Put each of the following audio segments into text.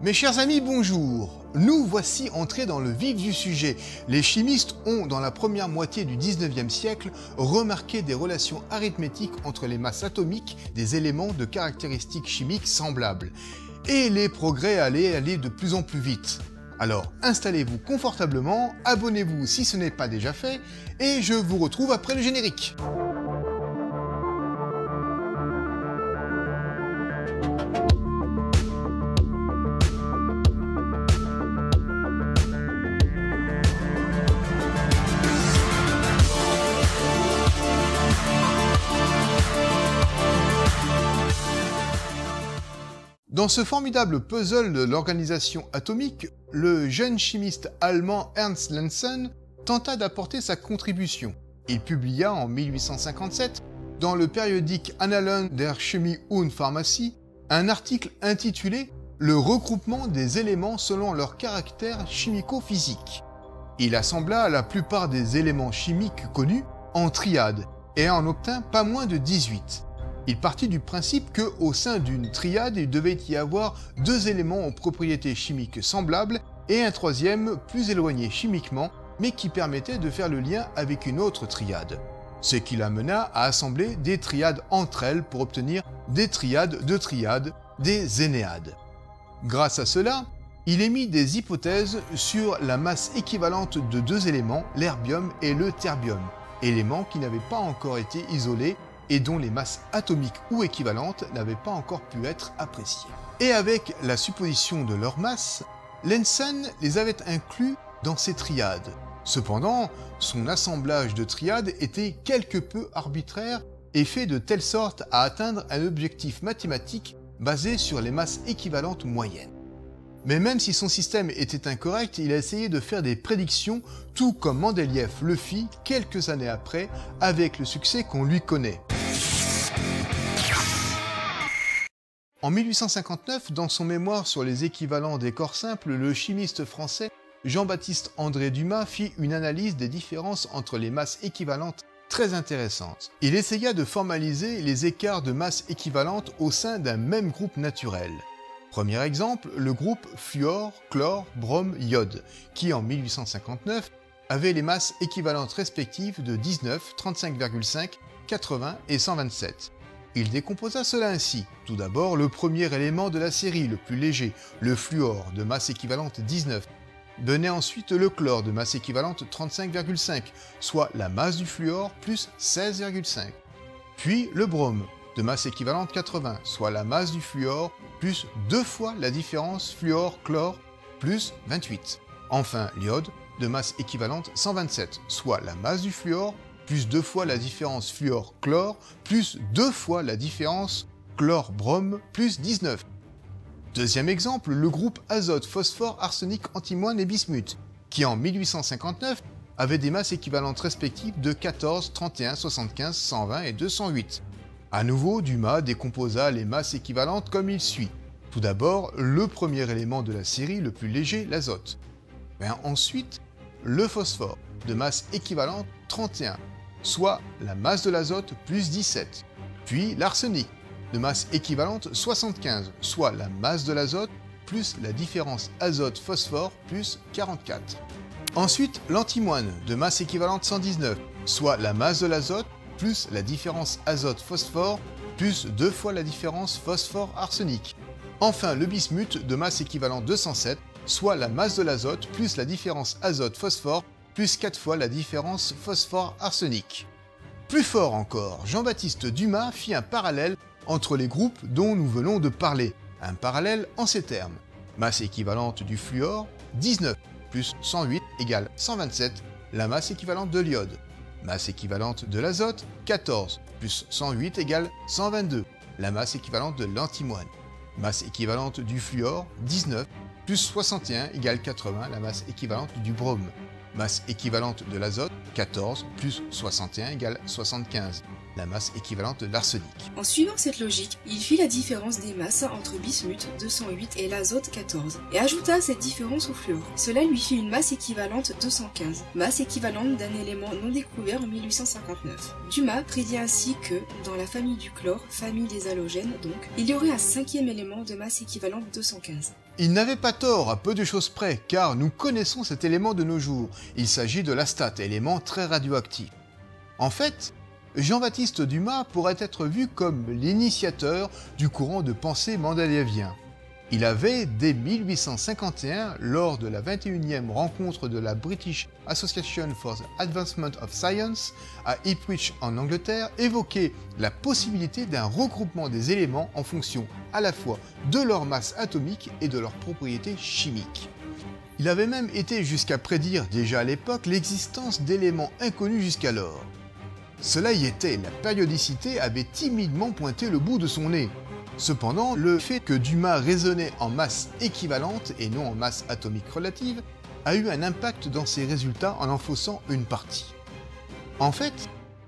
Mes chers amis, bonjour. Nous voici entrés dans le vif du sujet. Les chimistes ont, dans la première moitié du 19e siècle, remarqué des relations arithmétiques entre les masses atomiques des éléments de caractéristiques chimiques semblables. Et les progrès allaient aller de plus en plus vite. Alors installez-vous confortablement, abonnez-vous si ce n'est pas déjà fait, et je vous retrouve après le générique. Dans ce formidable puzzle de l'organisation atomique, le jeune chimiste allemand Ernst Lenzen tenta d'apporter sa contribution. Il publia en 1857, dans le périodique Annalen der Chemie und Pharmacie, un article intitulé « Le regroupement des éléments selon leur caractère chimico-physique ». Il assembla la plupart des éléments chimiques connus en triade et en obtint pas moins de 18. Il partit du principe qu'au sein d'une triade, il devait y avoir deux éléments aux propriétés chimiques semblables et un troisième plus éloigné chimiquement, mais qui permettait de faire le lien avec une autre triade. Ce qui l'amena à assembler des triades entre elles pour obtenir des triades de triades, des énéades. Grâce à cela, il émit des hypothèses sur la masse équivalente de deux éléments, l'herbium et le terbium, éléments qui n'avaient pas encore été isolés et dont les masses atomiques ou équivalentes n'avaient pas encore pu être appréciées. Et avec la supposition de leur masse, Lenzen les avait inclus dans ces triades. Cependant, son assemblage de triades était quelque peu arbitraire et fait de telle sorte à atteindre un objectif mathématique basé sur les masses équivalentes moyennes. Mais même si son système était incorrect, il a essayé de faire des prédictions, tout comme Mendeleïev le fit quelques années après, avec le succès qu'on lui connaît. En 1859, dans son mémoire sur les équivalents des corps simples, le chimiste français Jean-Baptiste André Dumas fit une analyse des différences entre les masses équivalentes très intéressante. Il essaya de formaliser les écarts de masse équivalentes au sein d'un même groupe naturel. Premier exemple, le groupe fluor, chlore, brome, iode, qui en 1859 avait les masses équivalentes respectives de 19, 35,5, 80 et 127. Il décomposa cela ainsi. Tout d'abord, le premier élément de la série, le plus léger, le fluor, de masse équivalente 19. Venait ensuite le chlore, de masse équivalente 35,5, soit la masse du fluor plus 16,5. Puis le brome, de masse équivalente 80, soit la masse du fluor plus 2 fois la différence fluor-chlore plus 28. Enfin, l'iode, de masse équivalente 127, soit la masse du fluor plus 2 fois la différence fluor-chlore, plus 2 fois la différence chlore-brome, plus 19. Deuxième exemple, le groupe azote, phosphore, arsenic, antimoine et bismuth, qui en 1859 avait des masses équivalentes respectives de 14, 31, 75, 120 et 208. À nouveau, Dumas décomposa les masses équivalentes comme il suit. Tout d'abord, le premier élément de la série, le plus léger, l'azote. Ensuite, le phosphore, de masse équivalente 31, soit la masse de l'azote plus 17. Puis l'arsenic, de masse équivalente 75, soit la masse de l'azote plus la différence azote-phosphore plus 44. Ensuite, l'antimoine, de masse équivalente 119, soit la masse de l'azote plus la différence azote-phosphore plus 2 fois la différence phosphore-arsenic. Enfin, le bismuth, de masse équivalente 207, soit la masse de l'azote plus la différence azote-phosphore plus 4 fois la différence phosphore-arsenic. Plus fort encore, Jean-Baptiste Dumas fit un parallèle entre les groupes dont nous venons de parler. Un parallèle en ces termes. Masse équivalente du fluor, 19 plus 108 égale 127, la masse équivalente de l'iode. Masse équivalente de l'azote, 14 plus 108 égale 122, la masse équivalente de l'antimoine. Masse équivalente du fluor, 19 plus 61 égale 80, la masse équivalente du brome. Masse équivalente de l'azote, 14 plus 61 égale 75. la masse équivalente de l'arsenic. En suivant cette logique, il fit la différence des masses entre bismuth 208 et l'azote 14, et ajouta cette différence au fluor. Cela lui fit une masse équivalente 215, masse équivalente d'un élément non découvert en 1859. Dumas prédit ainsi que, dans la famille du chlore, famille des halogènes donc, il y aurait un cinquième élément de masse équivalente 215. Il n'avait pas tort à peu de choses près, car nous connaissons cet élément de nos jours. Il s'agit de l'astate, élément très radioactif. En fait, Jean-Baptiste Dumas pourrait être vu comme l'initiateur du courant de pensée mendélévien. Il avait, dès 1851, lors de la 21e rencontre de la British Association for the Advancement of Science à Ipswich en Angleterre, évoqué la possibilité d'un regroupement des éléments en fonction à la fois de leur masse atomique et de leurs propriétés chimiques. Il avait même été jusqu'à prédire déjà à l'époque l'existence d'éléments inconnus jusqu'alors. Cela y était, la périodicité avait timidement pointé le bout de son nez. Cependant, le fait que Dumas raisonnait en masse équivalente et non en masse atomique relative a eu un impact dans ses résultats en faussant une partie. En fait,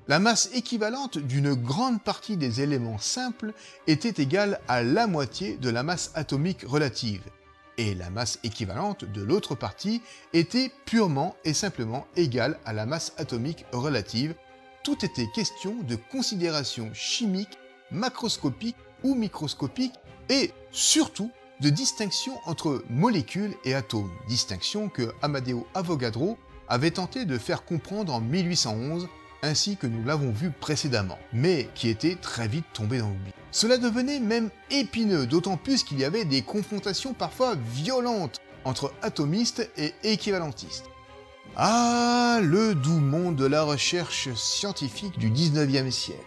la masse équivalente d'une grande partie des éléments simples était égale à la moitié de la masse atomique relative, et la masse équivalente de l'autre partie était purement et simplement égale à la masse atomique relative. Tout était question de considérations chimiques, macroscopiques ou microscopiques, et surtout de distinction entre molécules et atomes, distinction que Amadeo Avogadro avait tenté de faire comprendre en 1811, ainsi que nous l'avons vu précédemment, mais qui était très vite tombé dans l'oubli. Cela devenait même épineux, d'autant plus qu'il y avait des confrontations parfois violentes entre atomistes et équivalentistes. Ah, le doux monde de la recherche scientifique du 19e siècle.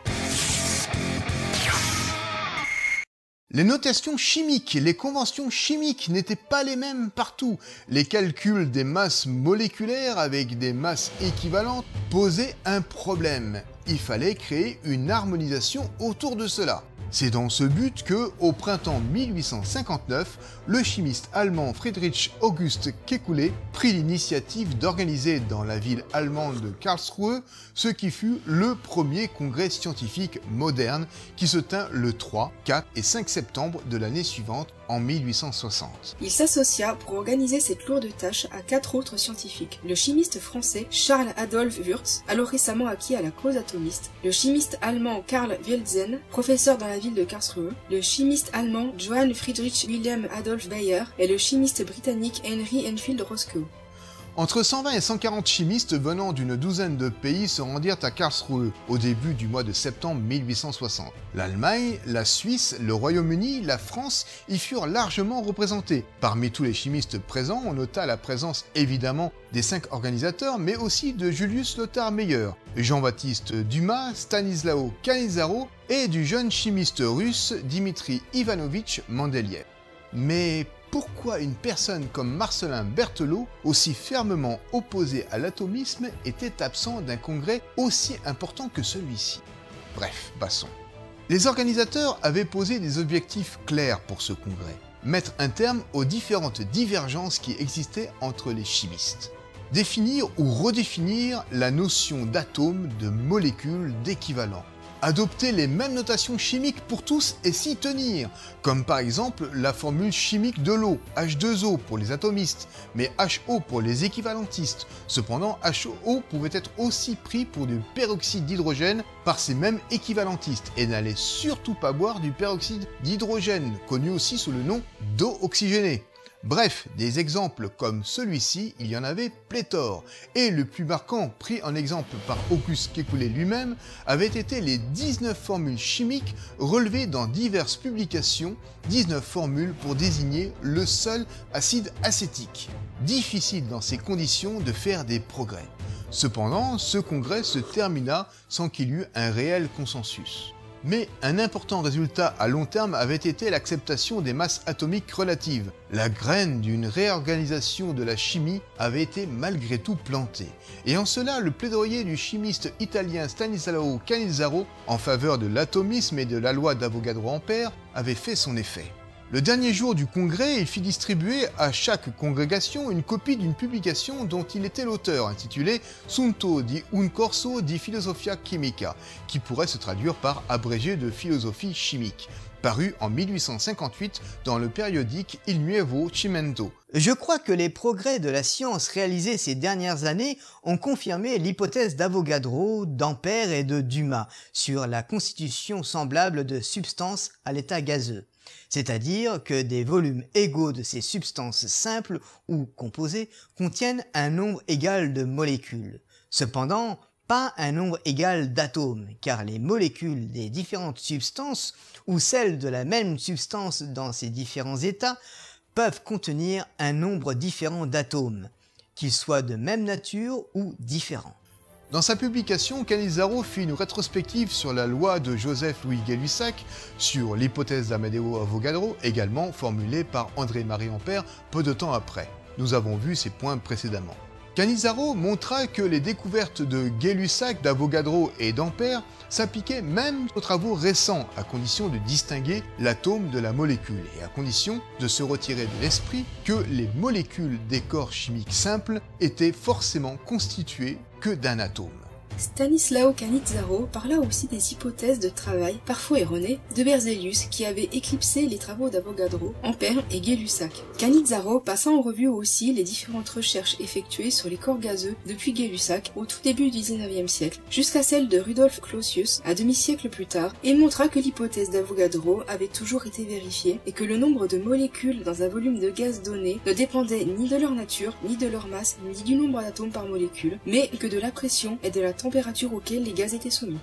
Les notations chimiques, les conventions chimiques n'étaient pas les mêmes partout. Les calculs des masses moléculaires avec des masses équivalentes posaient un problème. Il fallait créer une harmonisation autour de cela. C'est dans ce but que, au printemps 1859, le chimiste allemand Friedrich August Kekulé prit l'initiative d'organiser dans la ville allemande de Karlsruhe ce qui fut le premier congrès scientifique moderne qui se tint le 3, 4 et 5 septembre de l'année suivante en 1860. Il s'associa pour organiser cette lourde tâche à 4 autres scientifiques. Le chimiste français Charles Adolphe Wurtz, alors récemment acquis à la cause atomiste, le chimiste allemand Karl Wilhelm, professeur dans la ville de Karlsruhe, le chimiste allemand Johann Friedrich Wilhelm Adolf Bayer et le chimiste britannique Henry Enfield Roscoe. Entre 120 et 140 chimistes venant d'une douzaine de pays se rendirent à Karlsruhe au début du mois de septembre 1860. L'Allemagne, la Suisse, le Royaume-Uni, la France y furent largement représentés. Parmi tous les chimistes présents, on nota la présence évidemment des 5 organisateurs, mais aussi de Julius Lothar Meyer, Jean-Baptiste Dumas, Stanislao Cannizzaro et du jeune chimiste russe Dmitri Ivanovitch Mendeleïev. Mais pourquoi une personne comme Marcellin Berthelot, aussi fermement opposé à l'atomisme, était absent d'un congrès aussi important que celui-ci? Bref, passons. Les organisateurs avaient posé des objectifs clairs pour ce congrès. Mettre un terme aux différentes divergences qui existaient entre les chimistes. Définir ou redéfinir la notion d'atome, de molécule, d'équivalent. Adopter les mêmes notations chimiques pour tous et s'y tenir, comme par exemple la formule chimique de l'eau, H2O pour les atomistes, mais HO pour les équivalentistes. Cependant, HO pouvait être aussi pris pour du peroxyde d'hydrogène par ces mêmes équivalentistes et n'allait surtout pas boire du peroxyde d'hydrogène, connu aussi sous le nom d'eau oxygénée. Bref, des exemples comme celui-ci, il y en avait pléthore, et le plus marquant, pris en exemple par August Kekulé lui-même, avait été les 19 formules chimiques relevées dans diverses publications, 19 formules pour désigner le seul acide acétique. Difficile dans ces conditions de faire des progrès. Cependant, ce congrès se termina sans qu'il y eût un réel consensus. Mais un important résultat à long terme avait été l'acceptation des masses atomiques relatives. La graine d'une réorganisation de la chimie avait été malgré tout plantée. Et en cela, le plaidoyer du chimiste italien Stanislao Cannizzaro en faveur de l'atomisme et de la loi d'Avogadro-Ampère avait fait son effet. Le dernier jour du congrès, il fit distribuer à chaque congrégation une copie d'une publication dont il était l'auteur, intitulée Sunto di un corso di filosofia chimica, qui pourrait se traduire par abrégé de philosophie chimique, paru en 1858 dans le périodique Il Nuovo Cimento. Je crois que les progrès de la science réalisés ces dernières années ont confirmé l'hypothèse d'Avogadro, d'Ampère et de Dumas sur la constitution semblable de substances à l'état gazeux. C'est-à-dire que des volumes égaux de ces substances simples ou composées contiennent un nombre égal de molécules. Cependant, pas un nombre égal d'atomes, car les molécules des différentes substances ou celles de la même substance dans ses différents états peuvent contenir un nombre différent d'atomes, qu'ils soient de même nature ou différents. Dans sa publication, Cannizzaro fit une rétrospective sur la loi de Joseph-Louis Gay-Lussac sur l'hypothèse d'Amadeo Avogadro, également formulée par André-Marie Ampère peu de temps après. Nous avons vu ces points précédemment. Cannizzaro montra que les découvertes de Gay-Lussac, d'Avogadro et d'Ampère s'appliquaient même aux travaux récents, à condition de distinguer l'atome de la molécule et à condition de se retirer de l'esprit que les molécules des corps chimiques simples étaient forcément constituées que d'un atome. Stanislao Cannizzaro parla aussi des hypothèses de travail, parfois erronées, de Berzelius qui avait éclipsé les travaux d'Avogadro, Ampère et Gay-Lussac. Cannizzaro passa en revue aussi les différentes recherches effectuées sur les corps gazeux depuis Gay-Lussac au tout début du XIXe siècle, jusqu'à celle de Rudolf Clausius un demi-siècle plus tard, et montra que l'hypothèse d'Avogadro avait toujours été vérifiée et que le nombre de molécules dans un volume de gaz donné ne dépendait ni de leur nature, ni de leur masse, ni du nombre d'atomes par molécule, mais que de la pression et de la température auxquelles les gaz étaient soumis.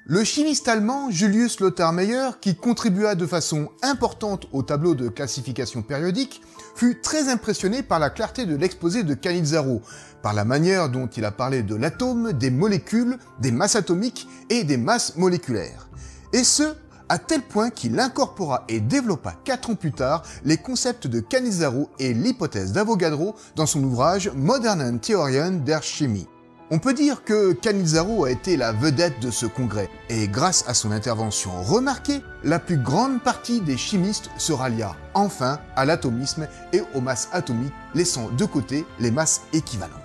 Le chimiste allemand Julius Lothar Meyer, qui contribua de façon importante au tableau de classification périodique, fut très impressionné par la clarté de l'exposé de Cannizzaro, par la manière dont il a parlé de l'atome, des molécules, des masses atomiques et des masses moléculaires. Et ce, à tel point qu'il incorpora et développa 4 ans plus tard les concepts de Cannizzaro et l'hypothèse d'Avogadro dans son ouvrage Modernen Theorien der Chemie. On peut dire que Cannizzaro a été la vedette de ce congrès, et grâce à son intervention remarquée, la plus grande partie des chimistes se rallia enfin à l'atomisme et aux masses atomiques, laissant de côté les masses équivalentes.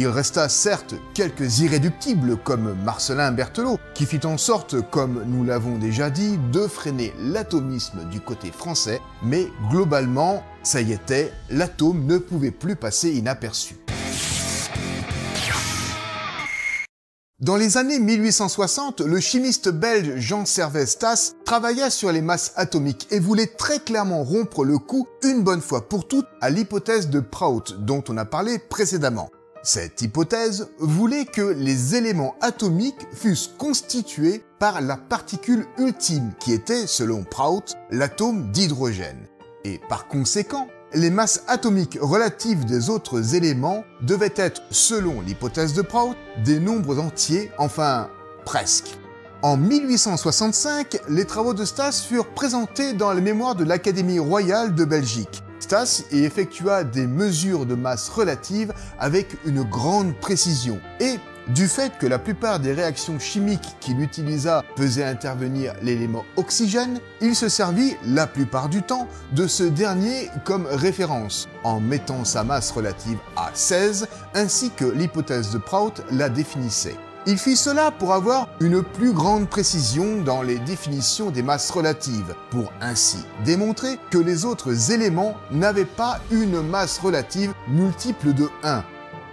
Il resta certes quelques irréductibles comme Marcellin Berthelot, qui fit en sorte, comme nous l'avons déjà dit, de freiner l'atomisme du côté français, mais globalement, ça y était, l'atome ne pouvait plus passer inaperçu. Dans les années 1860, le chimiste belge Jean Servais Stas travailla sur les masses atomiques et voulait très clairement rompre le cou une bonne fois pour toutes à l'hypothèse de Prout dont on a parlé précédemment. Cette hypothèse voulait que les éléments atomiques fussent constitués par la particule ultime qui était, selon Prout, l'atome d'hydrogène. Et par conséquent, les masses atomiques relatives des autres éléments devaient être, selon l'hypothèse de Prout, des nombres entiers, enfin presque. En 1865, les travaux de Stas furent présentés dans les mémoires de l'Académie royale de Belgique. Stas y effectua des mesures de masse relatives avec une grande précision et, du fait que la plupart des réactions chimiques qu'il utilisa faisaient intervenir l'élément oxygène, il se servit, la plupart du temps, de ce dernier comme référence, en mettant sa masse relative à 16, ainsi que l'hypothèse de Prout la définissait. Il fit cela pour avoir une plus grande précision dans les définitions des masses relatives, pour ainsi démontrer que les autres éléments n'avaient pas une masse relative multiple de 1.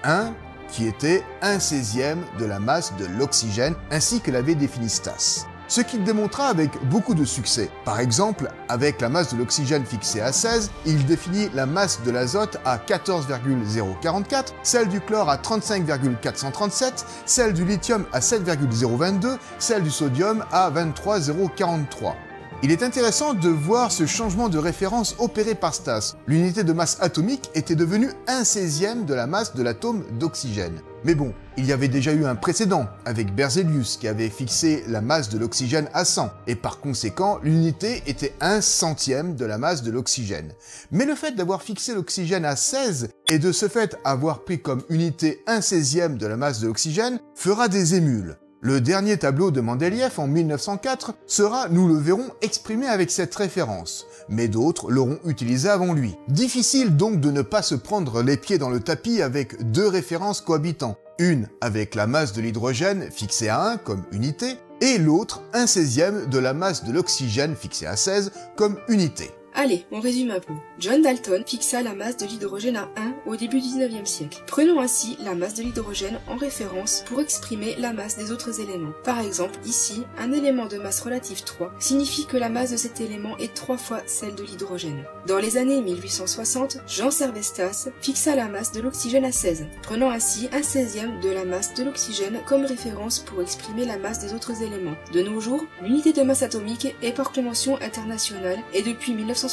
1 qui était 1/16e de la masse de l'oxygène, ainsi que l'avait défini Stas. Ce qu'il démontra avec beaucoup de succès. Par exemple, avec la masse de l'oxygène fixée à 16, il définit la masse de l'azote à 14,044, celle du chlore à 35,437, celle du lithium à 7,022, celle du sodium à 23,043. Il est intéressant de voir ce changement de référence opéré par Stas. L'unité de masse atomique était devenue 1/16e de la masse de l'atome d'oxygène. Mais bon, il y avait déjà eu un précédent, avec Berzelius, qui avait fixé la masse de l'oxygène à 100, et par conséquent, l'unité était 1/100e de la masse de l'oxygène. Mais le fait d'avoir fixé l'oxygène à 16, et de ce fait avoir pris comme unité 1/16e de la masse de l'oxygène, fera des émules. Le dernier tableau de Mendeleïev en 1904 sera, nous le verrons, exprimé avec cette référence, mais d'autres l'auront utilisé avant lui. Difficile donc de ne pas se prendre les pieds dans le tapis avec deux références cohabitant, une avec la masse de l'hydrogène fixée à 1 comme unité, et l'autre 1/16e de la masse de l'oxygène fixée à 16 comme unité. Allez, on résume un peu. John Dalton fixa la masse de l'hydrogène à 1 au début du 19e siècle. Prenons ainsi la masse de l'hydrogène en référence pour exprimer la masse des autres éléments. Par exemple, ici, un élément de masse relative 3 signifie que la masse de cet élément est 3 fois celle de l'hydrogène. Dans les années 1860, Jean Servestas fixa la masse de l'oxygène à 16, prenant ainsi 1/16e de la masse de l'oxygène comme référence pour exprimer la masse des autres éléments. De nos jours, l'unité de masse atomique est par convention internationale et depuis 1961,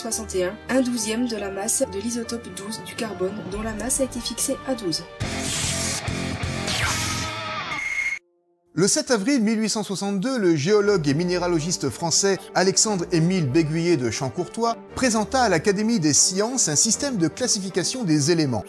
1/12e de la masse de l'isotope 12 du carbone dont la masse a été fixée à 12. Le 7 avril 1862, le géologue et minéralogiste français Alexandre-Émile Béguyer de Champ-Courtois présenta à l'Académie des sciences un système de classification des éléments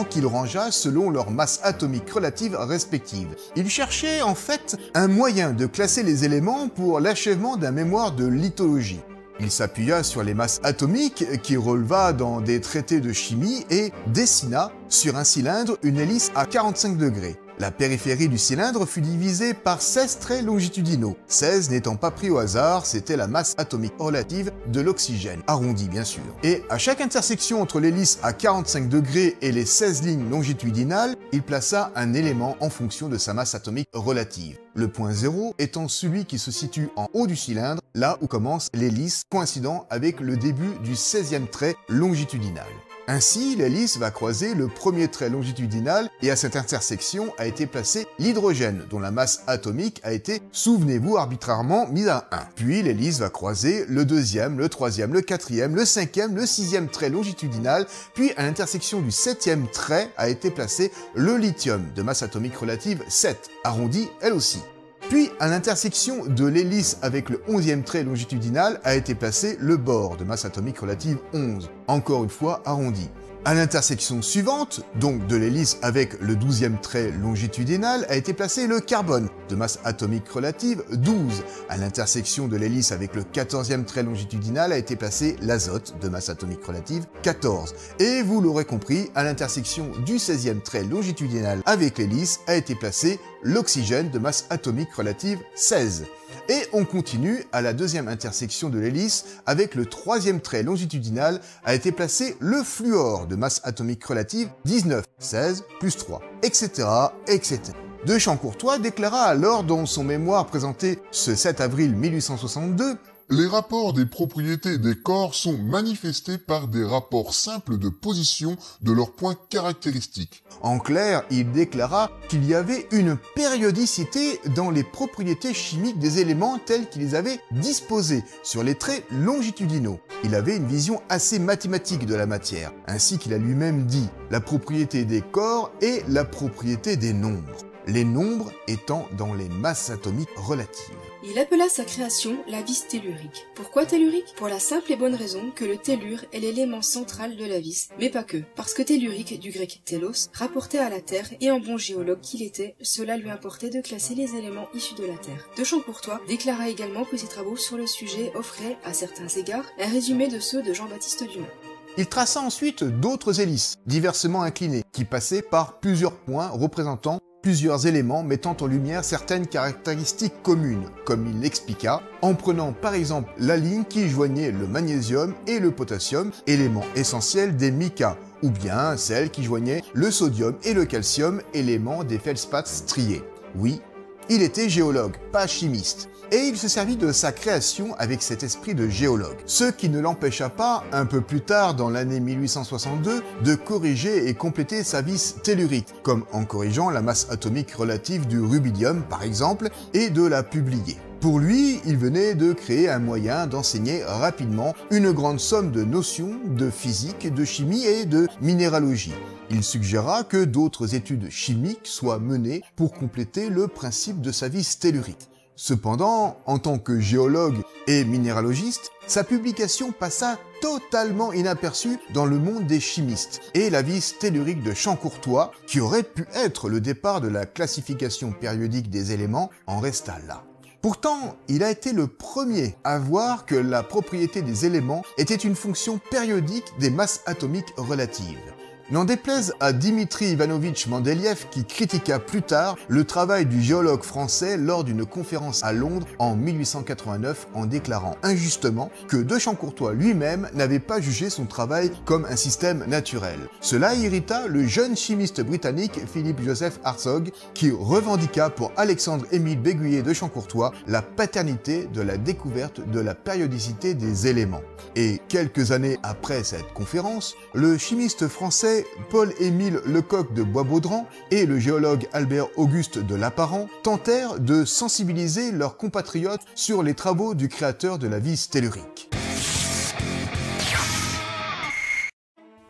qu'il rangea selon leur masse atomique relative respective. Il cherchait en fait un moyen de classer les éléments pour l'achèvement d'un mémoire de lithologie. Il s'appuya sur les masses atomiques qu'il releva dans des traités de chimie et dessina sur un cylindre une hélice à 45 degrés. La périphérie du cylindre fut divisée par 16 traits longitudinaux. 16 n'étant pas pris au hasard, c'était la masse atomique relative de l'oxygène, arrondie bien sûr. Et à chaque intersection entre l'hélice à 45 degrés et les 16 lignes longitudinales, il plaça un élément en fonction de sa masse atomique relative. Le point 0 étant celui qui se situe en haut du cylindre, là où commence l'hélice, coïncidant avec le début du 16e trait longitudinal. Ainsi, l'hélice va croiser le premier trait longitudinal et à cette intersection a été placé l'hydrogène, dont la masse atomique a été, souvenez-vous, arbitrairement mise à 1. Puis l'hélice va croiser le deuxième, le troisième, le quatrième, le cinquième, le sixième trait longitudinal, puis à l'intersection du 7e trait a été placé le lithium, de masse atomique relative 7, arrondie elle aussi. Puis, à l'intersection de l'hélice avec le 11e trait longitudinal a été placé le bore de masse atomique relative 11, encore une fois arrondi. À l'intersection suivante, donc de l'hélice avec le 12e trait longitudinal, a été placé le carbone, de masse atomique relative 12. À l'intersection de l'hélice avec le 14e trait longitudinal a été placé l'azote, de masse atomique relative 14. Et vous l'aurez compris, à l'intersection du 16e trait longitudinal avec l'hélice a été placé l'oxygène, de masse atomique relative 16. Et on continue à la deuxième intersection de l'hélice avec le 3e trait longitudinal a été placé le fluor de masse atomique relative 19, 16 plus 3, etc., etc. De Champ-Courtois déclara alors dans son mémoire présenté ce 7 avril 1862 « Les rapports des propriétés des corps sont manifestés par des rapports simples de position de leurs points caractéristiques. » En clair, il déclara qu'il y avait une périodicité dans les propriétés chimiques des éléments tels qu'il les avait disposés sur les traits longitudinaux. Il avait une vision assez mathématique de la matière, ainsi qu'il a lui-même dit la propriété des corps et la propriété des nombres. Les nombres étant dans les masses atomiques relatives. Il appela sa création la vis tellurique. Pourquoi tellurique? Pour la simple et bonne raison que le tellure est l'élément central de la vis, mais pas que. Parce que tellurique, du grec telos, rapportait à la Terre, et en bon géologue qu'il était, cela lui importait de classer les éléments issus de la Terre. De Champ-Courtois déclara également que ses travaux sur le sujet offraient, à certains égards, un résumé de ceux de Jean-Baptiste Dumas. Il traça ensuite d'autres hélices, diversement inclinées, qui passaient par plusieurs points représentant plusieurs éléments mettant en lumière certaines caractéristiques communes, comme il l'expliqua, en prenant par exemple la ligne qui joignait le magnésium et le potassium, éléments essentiels des micas, ou bien celle qui joignait le sodium et le calcium, éléments des feldspaths striés. Oui, il était géologue, pas chimiste. Et il se servit de sa création avec cet esprit de géologue. Ce qui ne l'empêcha pas, un peu plus tard dans l'année 1862, de corriger et compléter sa vis tellurique, comme en corrigeant la masse atomique relative du rubidium par exemple, et de la publier. Pour lui, il venait de créer un moyen d'enseigner rapidement une grande somme de notions de physique, de chimie et de minéralogie. Il suggéra que d'autres études chimiques soient menées pour compléter le principe de sa vis tellurique. Cependant, en tant que géologue et minéralogiste, sa publication passa totalement inaperçue dans le monde des chimistes, et la vis tellurique de Champ-Courtois, qui aurait pu être le départ de la classification périodique des éléments, en resta là. Pourtant, il a été le premier à voir que la propriété des éléments était une fonction périodique des masses atomiques relatives. N'en déplaise à Dimitri Ivanovitch Mendeleïev qui critiqua plus tard le travail du géologue français lors d'une conférence à Londres en 1889 en déclarant injustement que de Champ-Courtois lui-même n'avait pas jugé son travail comme un système naturel. Cela irrita le jeune chimiste britannique Philip Joseph Hartog qui revendiqua pour Alexandre-Émile Béguyer de Champ-Courtois la paternité de la découverte de la périodicité des éléments. Et quelques années après cette conférence, le chimiste français Paul-Émile Lecoq de Boisbaudran et le géologue Albert-Auguste de Lapparent tentèrent de sensibiliser leurs compatriotes sur les travaux du créateur de la vis tellurique.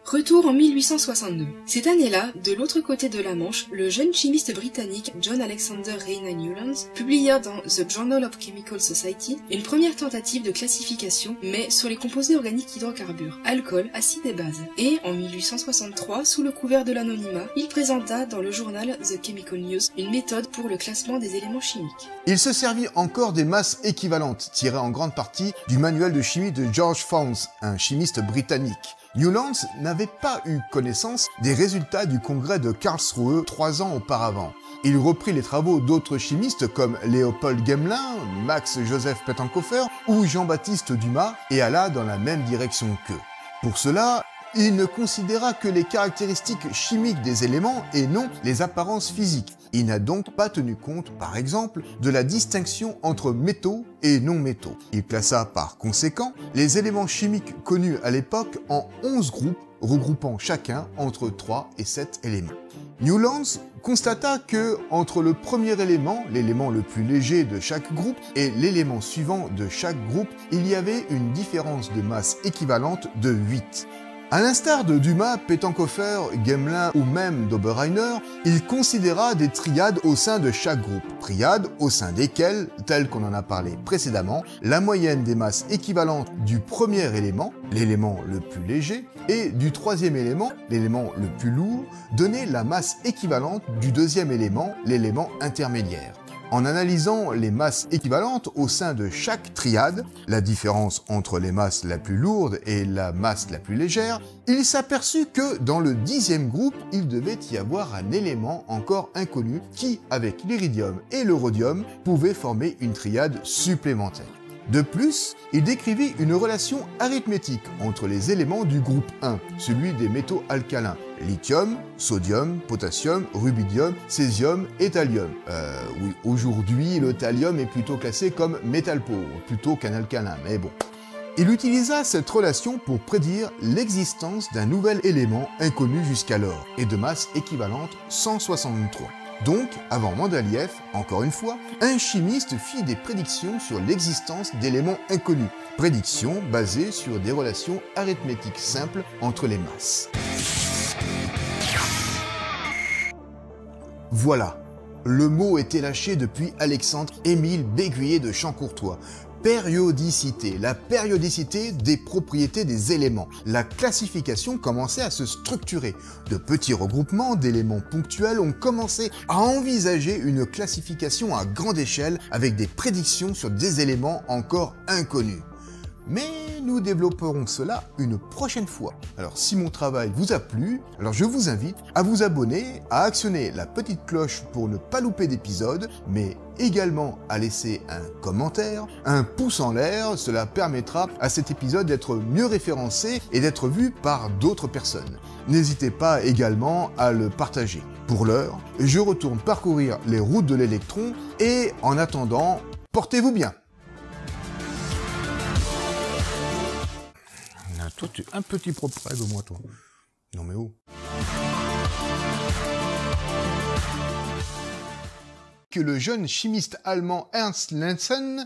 Retour en 1862. Cette année-là, de l'autre côté de la Manche, le jeune chimiste britannique John Alexander Rayner Newlands publia dans The Journal of Chemical Society une première tentative de classification, mais sur les composés organiques hydrocarbures, alcool, acides et bases. Et en 1863, sous le couvert de l'anonymat, il présenta dans le journal The Chemical News une méthode pour le classement des éléments chimiques. Il se servit encore des masses équivalentes, tirées en grande partie du manuel de chimie de George Fownes, un chimiste britannique. Newlands n'avait pas eu connaissance des résultats du congrès de Karlsruhe 3 ans auparavant. Il reprit les travaux d'autres chimistes comme Léopold Gmelin, Max Joseph Pettenkofer ou Jean-Baptiste Dumas et alla dans la même direction qu'eux. Pour cela, il ne considéra que les caractéristiques chimiques des éléments et non les apparences physiques. Il n'a donc pas tenu compte, par exemple, de la distinction entre métaux et non-métaux. Il classa par conséquent les éléments chimiques connus à l'époque en 11 groupes, regroupant chacun entre 3 et 7 éléments. Newlands constata que, entre le premier élément, l'élément le plus léger de chaque groupe, et l'élément suivant de chaque groupe, il y avait une différence de masse équivalente de 8. À l'instar de Dumas, Pettenkofer, Gmelin ou même d'Oberreiner, il considéra des triades au sein de chaque groupe, triades au sein desquelles, tel qu'on en a parlé précédemment, la moyenne des masses équivalentes du premier élément, l'élément le plus léger, et du troisième élément, l'élément le plus lourd, donnait la masse équivalente du deuxième élément, l'élément intermédiaire. En analysant les masses équivalentes au sein de chaque triade, la différence entre les masses la plus lourde et la masse la plus légère, il s'aperçut que dans le 10e groupe, il devait y avoir un élément encore inconnu qui, avec l'iridium et le rhodium, pouvait former une triade supplémentaire. De plus, il décrivit une relation arithmétique entre les éléments du groupe 1, celui des métaux alcalins, lithium, sodium, potassium, rubidium, césium et thallium. Oui, aujourd'hui, le thallium est plutôt classé comme métal pauvre, plutôt qu'un alcalin, mais bon. Il utilisa cette relation pour prédire l'existence d'un nouvel élément inconnu jusqu'alors, et de masse équivalente 163. Donc, avant Mendeleïev, encore une fois, un chimiste fit des prédictions sur l'existence d'éléments inconnus, prédictions basées sur des relations arithmétiques simples entre les masses. Voilà, le mot était lâché depuis Alexandre-Émile Béguyer de Champ-Courtois. Périodicité, la périodicité des propriétés des éléments. La classification commençait à se structurer. De petits regroupements d'éléments ponctuels ont commencé à envisager une classification à grande échelle avec des prédictions sur des éléments encore inconnus. Mais nous développerons cela une prochaine fois. Alors si mon travail vous a plu, alors je vous invite à vous abonner, à actionner la petite cloche pour ne pas louper d'épisodes, mais également à laisser un commentaire, un pouce en l'air, cela permettra à cet épisode d'être mieux référencé et d'être vu par d'autres personnes. N'hésitez pas également à le partager. Pour l'heure, je retourne parcourir les routes de l'électron et en attendant, portez-vous bien. Toi, tu es un petit propre de moi, toi. Non mais oh. Que le jeune chimiste allemand Ernst Lenzen